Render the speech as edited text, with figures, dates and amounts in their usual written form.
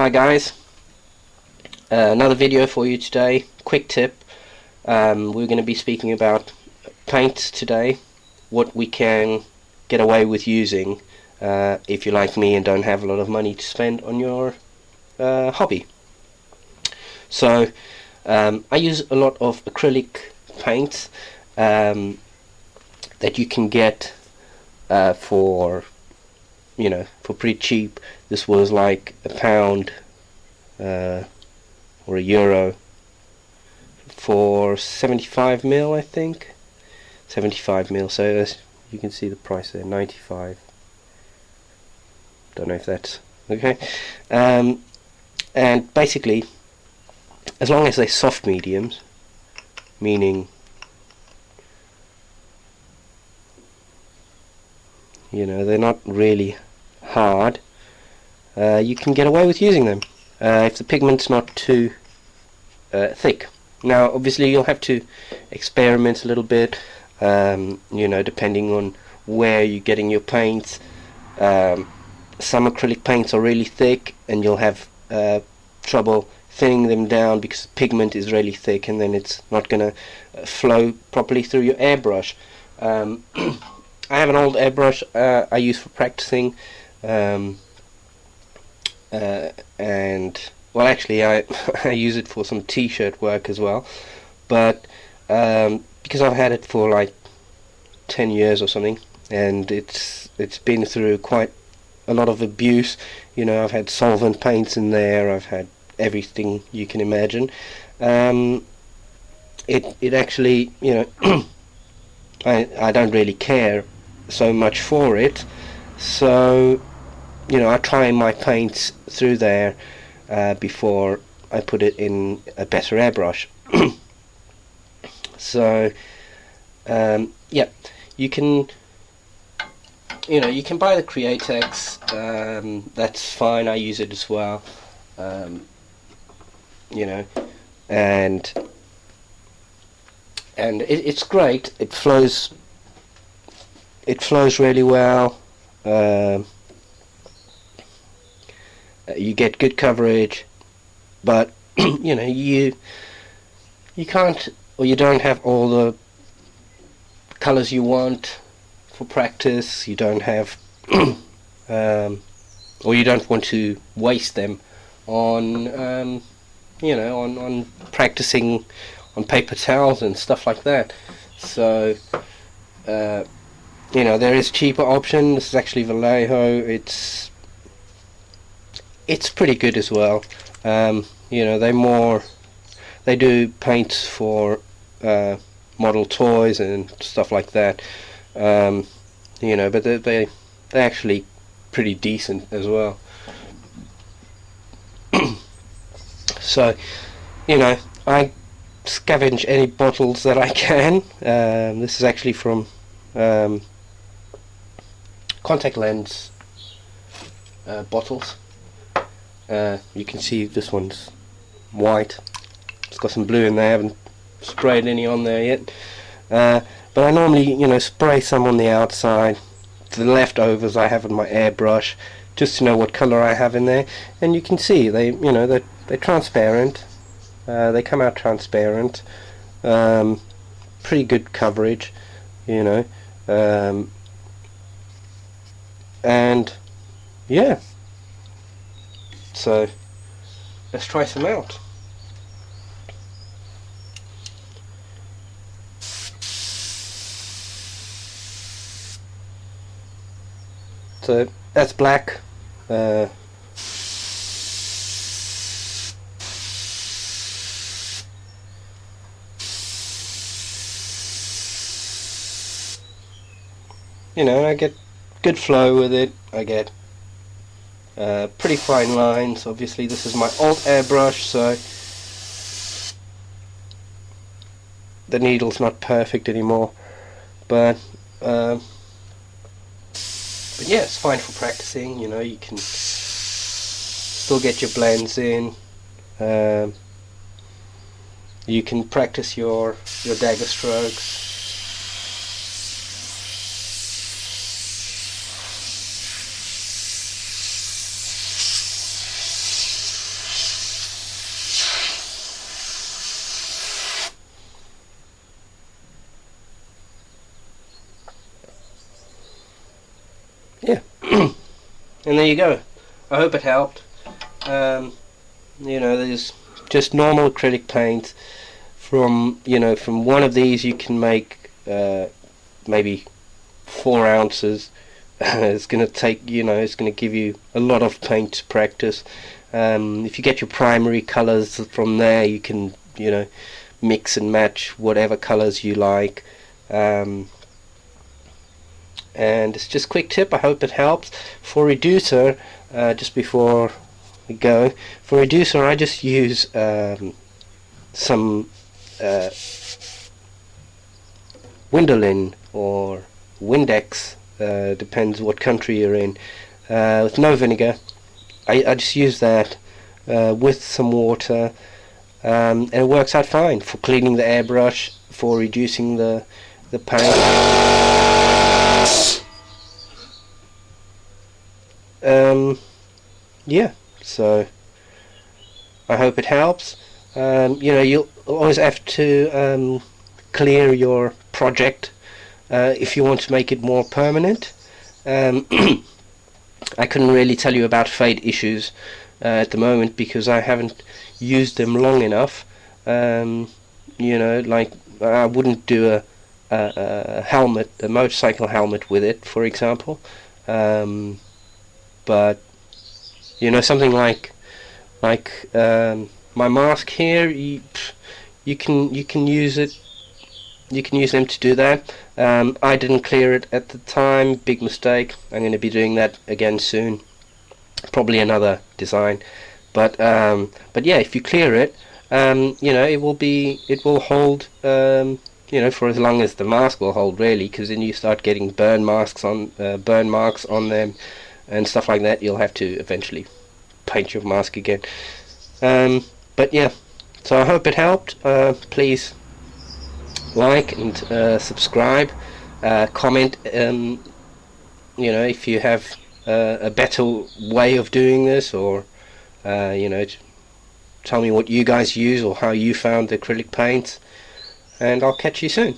Hi guys, another video for you today. Quick tip, we're going to be speaking about paints today, what we can get away with using if you're like me and don't have a lot of money to spend on your hobby. So I use a lot of acrylic paints that you can get for pretty cheap. This was like £1 or €1 for 75 ml, I think. 75 ml. So as you can see the price there, 95. Don't know if that's okay. And basically, as long as they're soft mediums, meaning they're not really hard, you can get away with using them if the pigment's not too thick. Now obviously you'll have to experiment a little bit, depending on where you're getting your paints. Some acrylic paints are really thick and you'll have trouble thinning them down because the pigment is really thick, and then it's not going to flow properly through your airbrush. I have an old airbrush I use for practicing, and well, actually I use it for some t-shirt work as well, but because I've had it for like 10 years or something, and it's been through quite a lot of abuse. I've had solvent paints in there, I've had everything you can imagine. It actually, I don't really care so much for it, so I try my paints through there before I put it in a better airbrush. So yeah, you can buy the Createx, that's fine, I use it as well, and it's great. It flows really well. You get good coverage, but you can't, or you don't have all the colors you want for practice. You don't have or you don't want to waste them on on practicing on paper towels and stuff like that. So there is cheaper option. This is actually Vallejo. It's pretty good as well. They do paints for model toys and stuff like that. But they're actually pretty decent as well. So I scavenge any bottles that I can. This is actually from contact lens bottles. You can see this one's white. It's got some blue in there. I haven't sprayed any on there yet. But I normally, spray some on the outside. The leftovers I have in my airbrush, just to know what color I have in there. And you can see they're transparent. They come out transparent. Pretty good coverage, and yeah. So let's try some out. So that's black. I get good flow with it. I get pretty fine lines. Obviously this is my old airbrush, so the needle's not perfect anymore, but yeah, it's fine for practicing. You can still get your blends in. You can practice your dagger strokes. And there you go. I hope it helped. You know, there's just normal acrylic paint. From one of these you can make maybe 4 ounces. It's going to take, it's going to give you a lot of paint to practice. If you get your primary colors from there, you can mix and match whatever colors you like. And it's just a quick tip. I hope it helps. For reducer, just before we go, for reducer I just use some Windolin or Windex, depends what country you're in, with no vinegar. I just use that with some water, and it works out fine for cleaning the airbrush, for reducing the paint. Yeah, so I hope it helps. You'll always have to clear your project if you want to make it more permanent. I couldn't really tell you about fade issues at the moment because I haven't used them long enough. Like I wouldn't do a helmet, a motorcycle helmet with it, for example. But something like my mask here, you can use it. You can use them to do that. I didn't clear it at the time. Big mistake. I'm going to be doing that again soon. Probably another design. But yeah, if you clear it, it will hold. For as long as the mask will hold, really, because then you start getting burn marks on them and stuff like that. You'll have to eventually paint your mask again. But yeah, so I hope it helped. Please like and subscribe, comment, if you have a better way of doing this, or tell me what you guys use or how you found the acrylic paints, and I'll catch you soon.